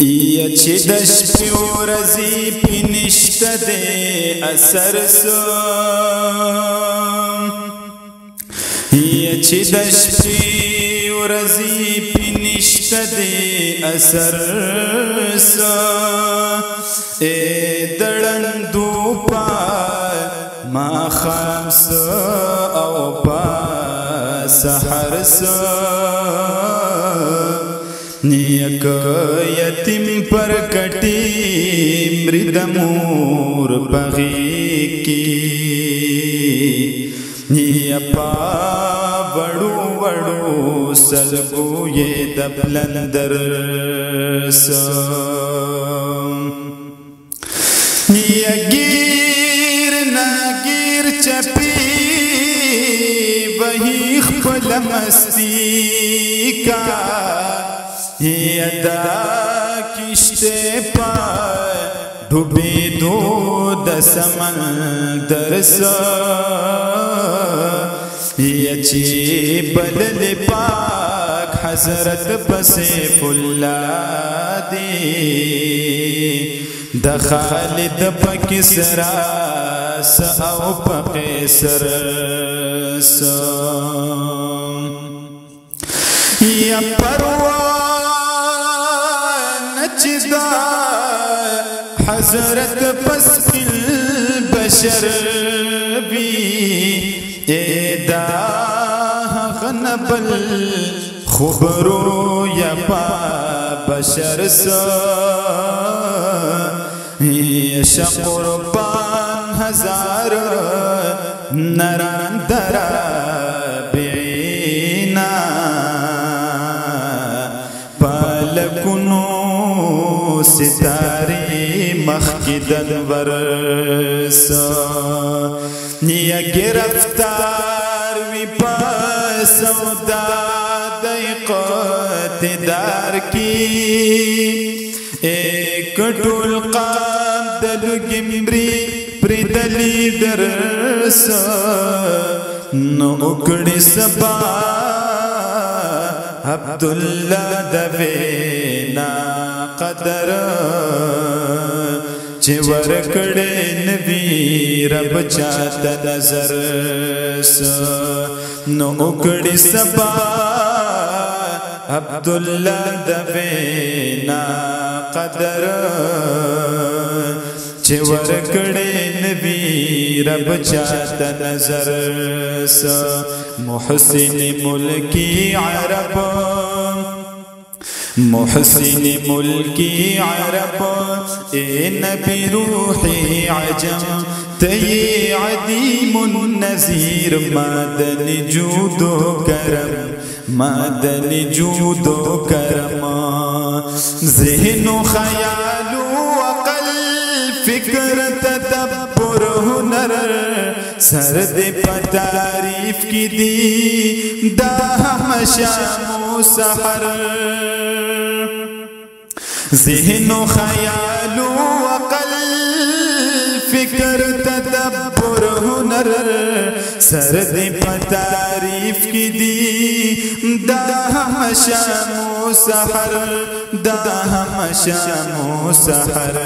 یا چې د شپې ورځې پې نشته دی اثر سو یا چې د شپې ورځې پې نشته دی اثر سو ای د ړندو په ماښام سه او په سحر سه نیک یتیم پر کټی مرید مور پغی کی نیا پا وړو وړو سلګو یې د بلندر سو نیا گیر ناگیر چپی وہی خپل مستی کا یدا کشتے پا ڈوبی دو د سمندر سا یچی بلل پاک حضرت بسیف اللہ دی د خالد پکسرا سا او پقیسر سا یا پروان چدا حضرت پسکل بشر بی ایدا غنبل خبرو یا پا بشر سا یشا قربان ہزار نران درا بینا پالکنو ستاری مخکدن ورسا نیا گرفتار وی پاسودا دیقات دار کی ایک ټول قام دلو گمری پردلی درسا نو اکڑی سبا عبداللہ دوینا قدر چه ورکڑی نبی رب چاہتا نظر سا نو اکڑی سبا عبداللہ دوینا قدر چه ورکڑی نبی رب چاہتا نظر سا محسن ملکی عرب محسن ملکی عرب اے نبی روحی عجم تی عدیم النذیر مادن جود و کرم مادن جود و کرم ذہن و خیال و عقل فکر تدبر ہنر سرد پا تعریف کی دی دا ہم شام و سحر ذہن و خیال و عقل فکر تدبر ہنر سرد پا تعریف کی دی دا ہم شام و سحر دا ہم شام و سحر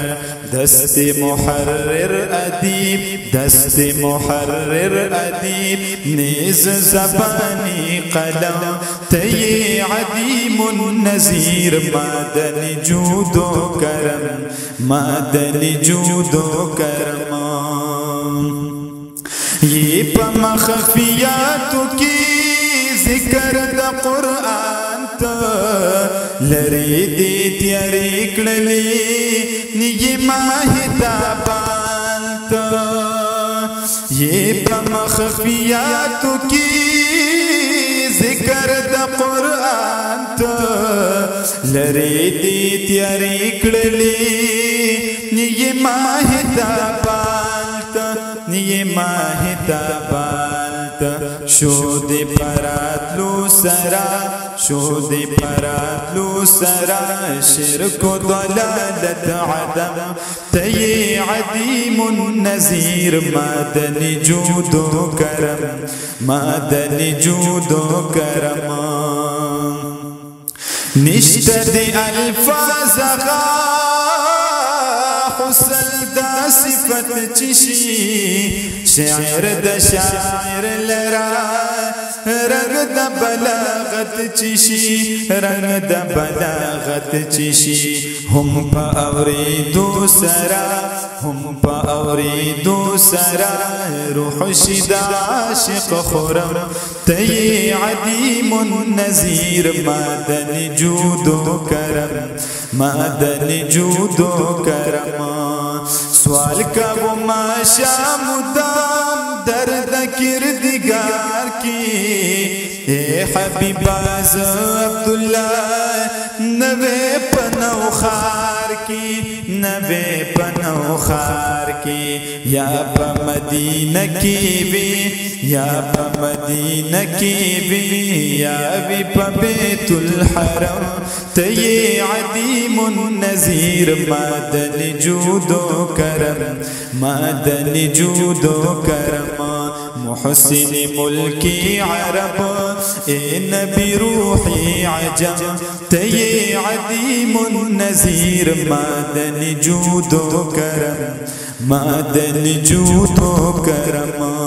دست محرر ادیب دست محرر ادیب نیز زبانی قلم تی عدیم النذیر مادن جود و کرم مادن جود و کرم یہ پا مخفیاتو کی ذکر دا قرآن تا لری دی تیاری کڑلی یہ ماہتابان تا یہ پا مخفیاتو کی ذکر دا قرآن تا لری دی تیاری کڑلی یہ ماہتابان تا یہ ماہتابان تا شود پراتلو سرا شود پراتلو سرا شرک و ضلالت عدم تی عدیم النذیر مادن جود و کرم مادن جود و کرم نشت دی الفاظ غا غسل دا صفت چشی شاعر دا شاعر لرا رنگ دا بلاغت چشی رنگ دا بلاغت چشی هم پا اوریدو سرا هم پا اوریدو سرا روح شدا عاشق خورم تی عدیم النذیر مادن جود و کرم مادن جود و کرم سوال کا وہ ماشا مدام درد کردگار کی اے حبیب باز عبداللہ نوے پنو خار کی نوے پنو خار کی یا پا مدینہ کی بھی یا پا مدینہ کی بھی یا بھی پا بیت الحرم تی عدیم النذیر مادن جود و کرم مادن جود و کرم محسن ملکی عرب اے نبی روحی عجم تی عدیم النذیر مادن جود و کرم مادن جود و کرم